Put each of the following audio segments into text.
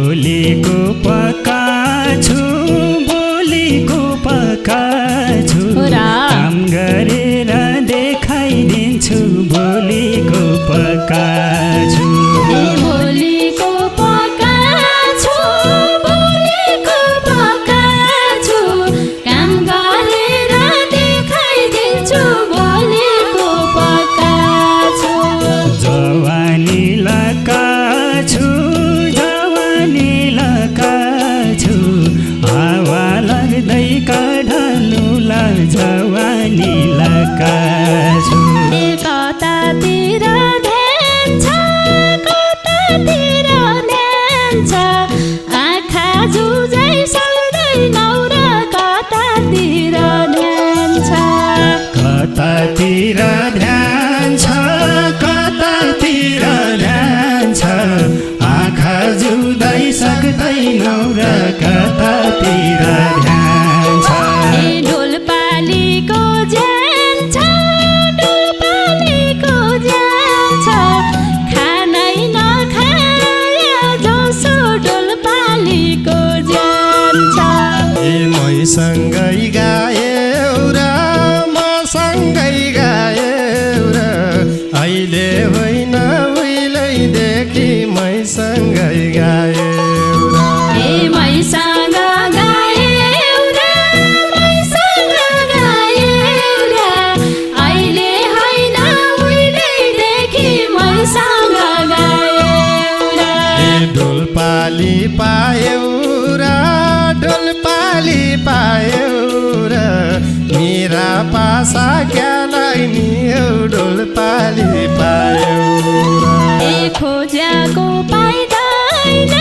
भोलिको पक्का छु भोलिको पक्का छु काम गरेर देखाइदिन्छु भोलिको पक्का छु भोलिको पक्का छु भोलिको पक्का छु काम गरेर देखाइदिन्छु भोलिको पक्का छु जवानी लका छु जवानी लका छु हावा लाग्दै काढलुला जवानी लका छु कतातिर ध्यान छ कतातिर ध्यान छ आँखा जुझै सक्दैनौ र कतातिर ध्यान छ कतातिर ध्यान छ कतातिर ध्यान छ आँखा जुझै सक्दैनौ र कतातिर ध्यान छ ढोलपालीको ज्यान छ ढोलपालीको ज्यान छ खानै नखाया जसो ढोलपालीको ज्यान छ मैसँगै गायौ र मसँगै गायौ र अहिले होइन उहिलेदेखि मैसँगै गायौ र मैसँग गायौ र मैसँग गायौ र अहिले होइन उहिलेदेखि मैसँग गायौ र ढोलपाली पायौ र ढोलपाली पायौ र मेरा पासा क्यालाई नियौ ढोलपाली पायौ र खोज्याको पाइँदैन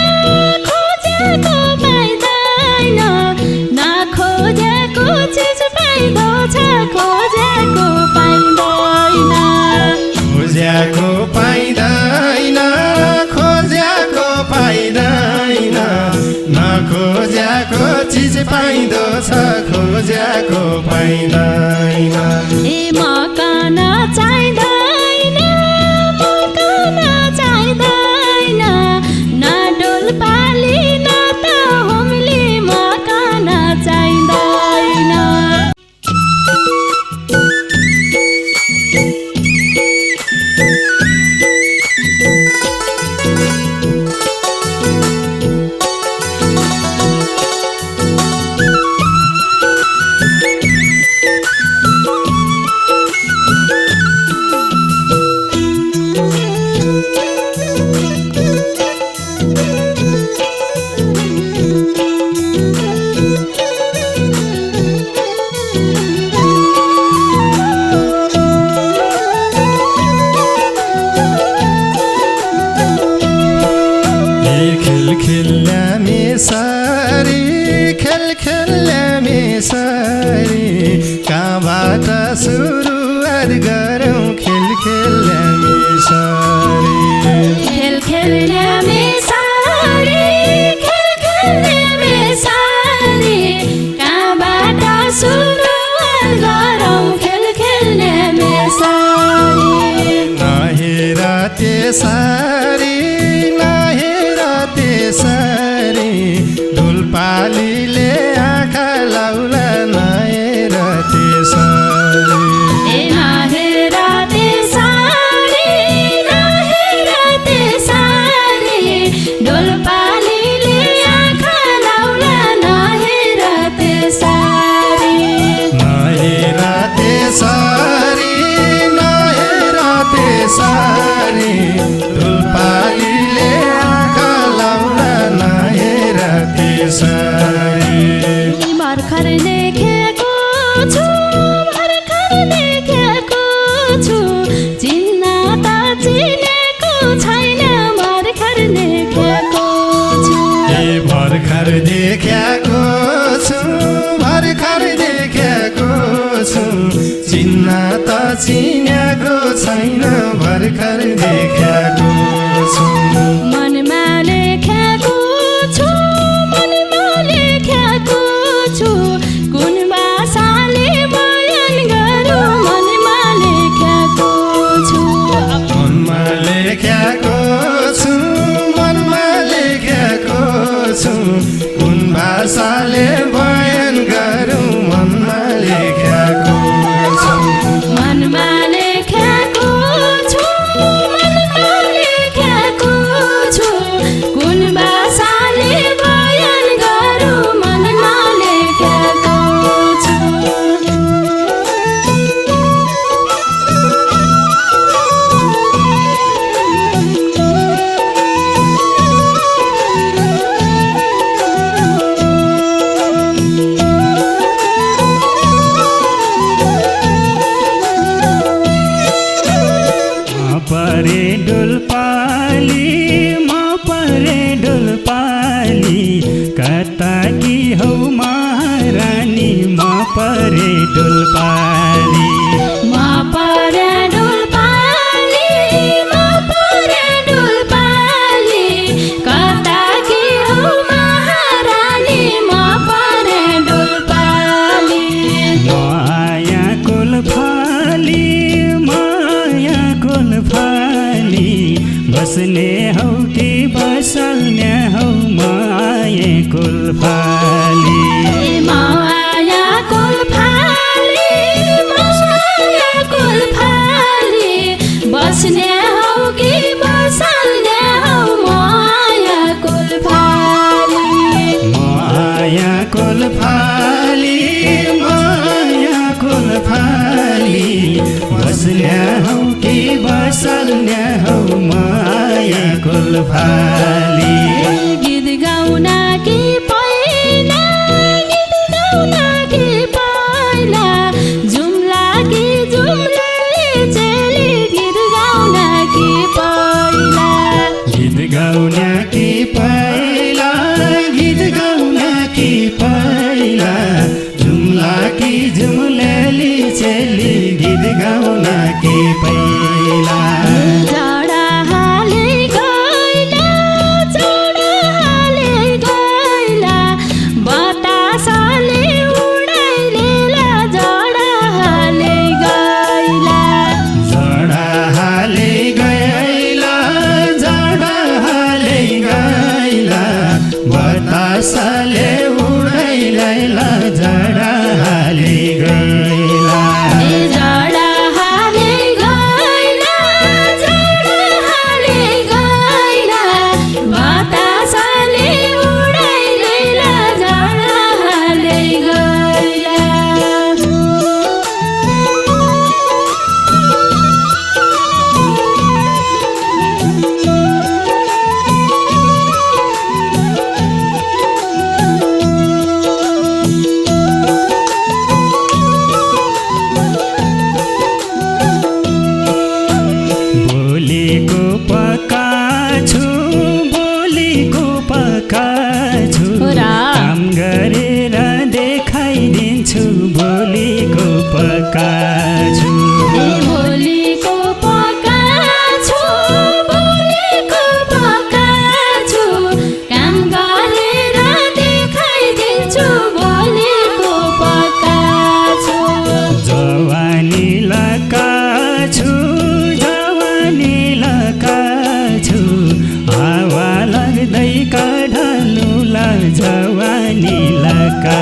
खोज्याको पाइँदैन नखोज्याको चिज पाइँदो छ खोज्याको पाइँदैन खोज्याको पाइँदैन खोज्याको पाइँदैन नखोज्याको चिज पाइँदो छ खोज्याको पाइँदैन मकान चाहिँदैन मकान चाहिँदैन न ढोलपाली न त होमली मकान चाहिँदैन खेल्ल्यामेसरी कहाँबाट सुरुवात गरौँ खेल्ल्यामेसरी खेल्ल्यामेसरी कहाँबाट सुरुवात गरौँ खेल्ल्यामेसरी नहेर त्यसरी नहेर त्यसरी ढोलपालीले आँखा लाउला नहेर त्यसरी नहेर त्यसरी नहेर त्यसरी ढोलपालीले आँखा लाउला नहेर त्यसरी नहेर त्यसरी नहेर त्यसरी ढोलपालीले आँखा लाउला नहेर त्यसरी भर्खर लेखेको छु भर्खर लेखेको छु चिन्न त चिनेको छैन भर्खर लेखेको छु भर्खर देखेको छु भर्खर देखेको छु चिन्न त चिनेको छैन भर्खर देखेको छु मनमा लेखेको छु मनमा लेखेको छु कुन भाषाले बयान गरौँ मनमा लेखेको छु मनमा लेखेको छु मनमा लेखेको बसाल्ने हौ माया कुलफाली माया कुलफाली माया कुलफाली बस्ने हौ कि बसाल्ने हौ माया कुलफाली माया कुलफाली माया कुलफाली बस्ने हौ कि बसाल्ने हौ माया कुलफाली गीत गाउन कि पहिला गीत गाउन कि पहिला जुम्ला कि जुम्लाले चेली गीत गाउन कि पहिला गीत गाउन कि पहिला गीत गाउन कि पहिला जुम्ला कि जुम्लेली चेली गीत गाउन कि पहिला जडा हाले गइला बतासले उडाइलेला जडा हाले गइला जडा हाले गइला जडा हाले गइला बतासले उडाइलेला जडा हाले गइला जडा हाले गइला जडा हाले गइला बतासले उडाइलेला जडा हाले गइला बोलीको पक्का छु बोलीको पक्का छु काम गरेर देखाइदिन्छु बोलीको पक्का छु बोलीको पक्का छु बोलीको पक्का छु काम गरेर देखाइदिन्छु बोलीको पक्का छु जवानी लका छु जवानी लका छु हावा लाग्दै काढलुला जवानी लका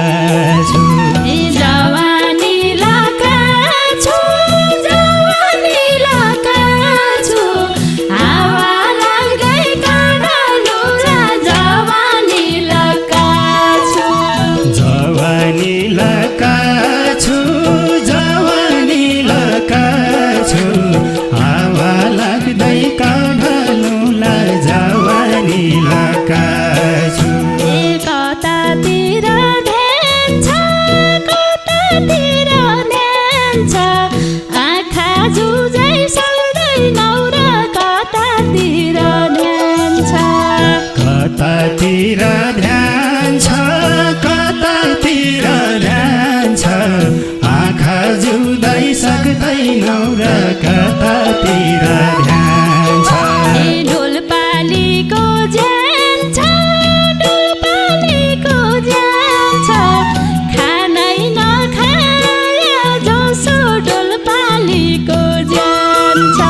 छु जवानी लका छु जवानी लका छु हावा लाग्दै काढलुला जवानी लका छु जवानी लका छु जवानी लका छु हावा लाग्दै काढलुला जवानी लका छु कतातिर ध्यान छ कतातिर ध्यान छ आँखा जुझै सक्दैनौ र कतातिर ध्यान छ कतातिर ध्यान छ कतातिर ध्यान छ आँखा जुझ्दै सक्दैनौ र कतातिर ध्यान छ ढोलपालीको ज्यान छ ढोलपालीको ज्यान छ खानै नखाया जसो ढोलपालीको ज्यान छ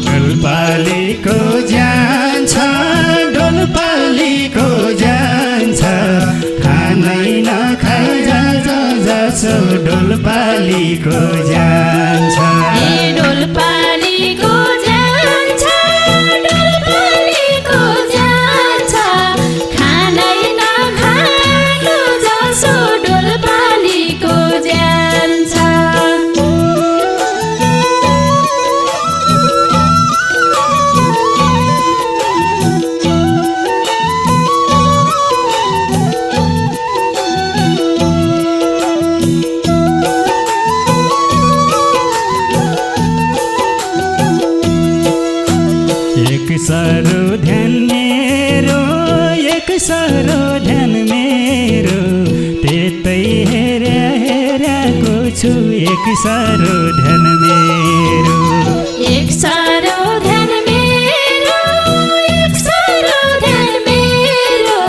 डोलपालीको ज्यान छ डोलपालीको ज्यान छ खानै नखाइ जसो डोलपालीको ज्यान छ ढोलपालीको ज्यान छ ढोलपालीको ज्यान छ खानै नखानु जसो ढोलपालीको ज्यान छ एक सरो ध्यान मेरो एक सरो ध्यान मेरो त्यतै हेरेको छु एक सरो ध्यान मेरो एक सारो ध्यान मेरो एक सारो ध्यान मेरो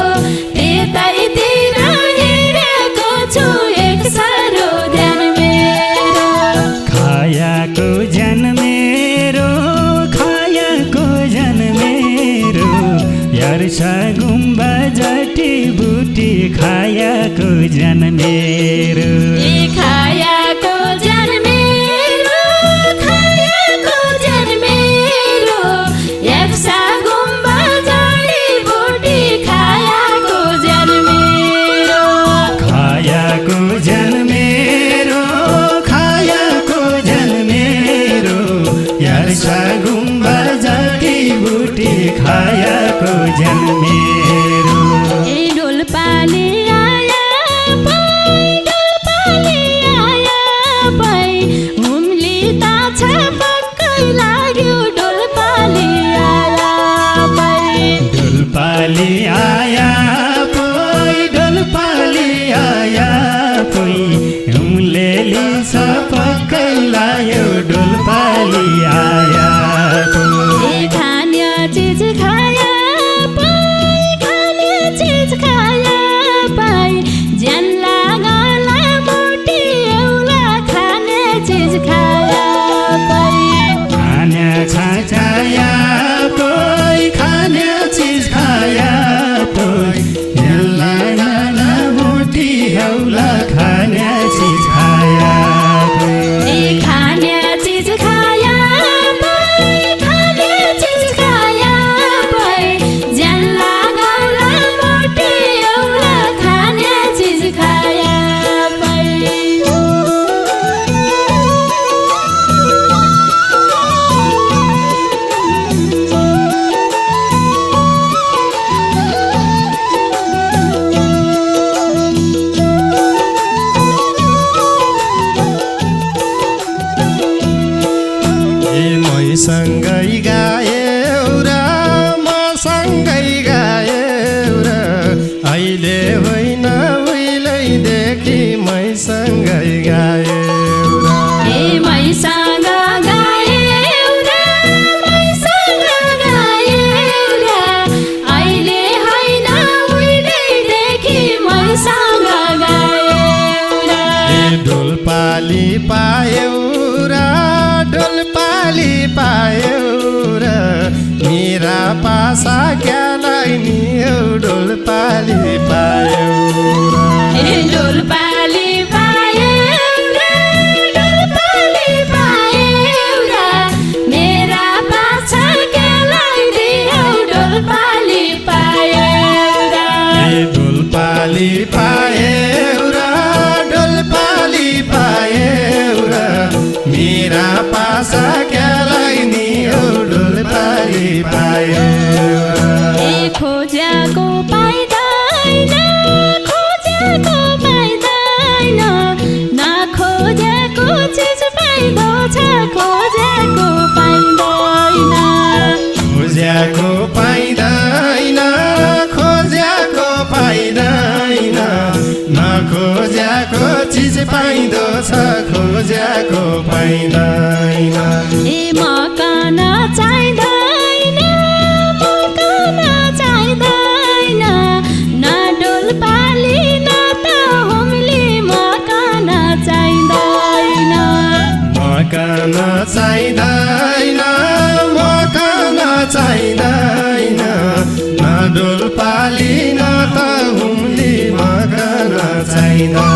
त्यतैतिर हेरेको छु एक सारो ध्यान मेरो खायाको ज्यान मेरो खायाको ज्यान मेरो यार गुम्बा जडीबुटी खायाको जन मेरो खायाको जन मेरो खायाको जन मेरो यक्सा गुम्बा जडीबुटी खायाको जन मेरो खायाको जन मेरो खायाको जन मेरो यक्सा गुम्बा जडीबुटी खायाको जन मेरो डोल्पाले आया पै हुम्ली ताछ पक्कै लाग्यो डोल्पाले आया पै डोल्पाले आया पै हुम्ले लिन्छ पक्कै लाग्यो डोल्पाले आया खाने चिज खाया पाइ ज्यान लागला मोटी एउटा खाने चिज खाया पाइ खाने छाया पै खाने चिज खाया पै लागला मोटी एउटा खाने चिज खाया खाने चिज खाया खाने चिज खाया ज्यान लागला मोटी एउटा खाने चिज खाया सँगै गायौ र मसँगै गायौ र अहिले होइन उहिलेदेखि मैसँगै गायौ र मैसँग गायौ र मैसँग गायौ र अहिले होइन उहिलेदेखि मैसँग गायौ र डोल्पाली पायौ र डोल्पाली पायौ र मेरा पासा क्यालाई नि डोल्पाली पायौ र डोल्पाली पायौ र डोल्पाली पायौ र मेरा पासा क्यालाई दियौ डोल्पाली पायौ र डोल्पाली पायौ र डोल्पाली पायौ र मेरा पासा क्यालाई नि डोल्पाली पायौ खोजेको पाइँदैन खोजेको पाइँदैन नखोजेको चिज पाइँदो छ खोजेको पाइँदैन खोजेको पाइँदैन खोजेको पाइँदैन नखोजेको चिज पाइँदो छ खोजेको पाइँदैन मकान चाहिँदैन मकान चाहिँदैन न डोल्पाली न त हुम्ली मकान चाहिँदैन मकान चाहिँदैन मकान चाहिँदैन न डोल्पाली न त हुम्ली मकान चाहिँदैन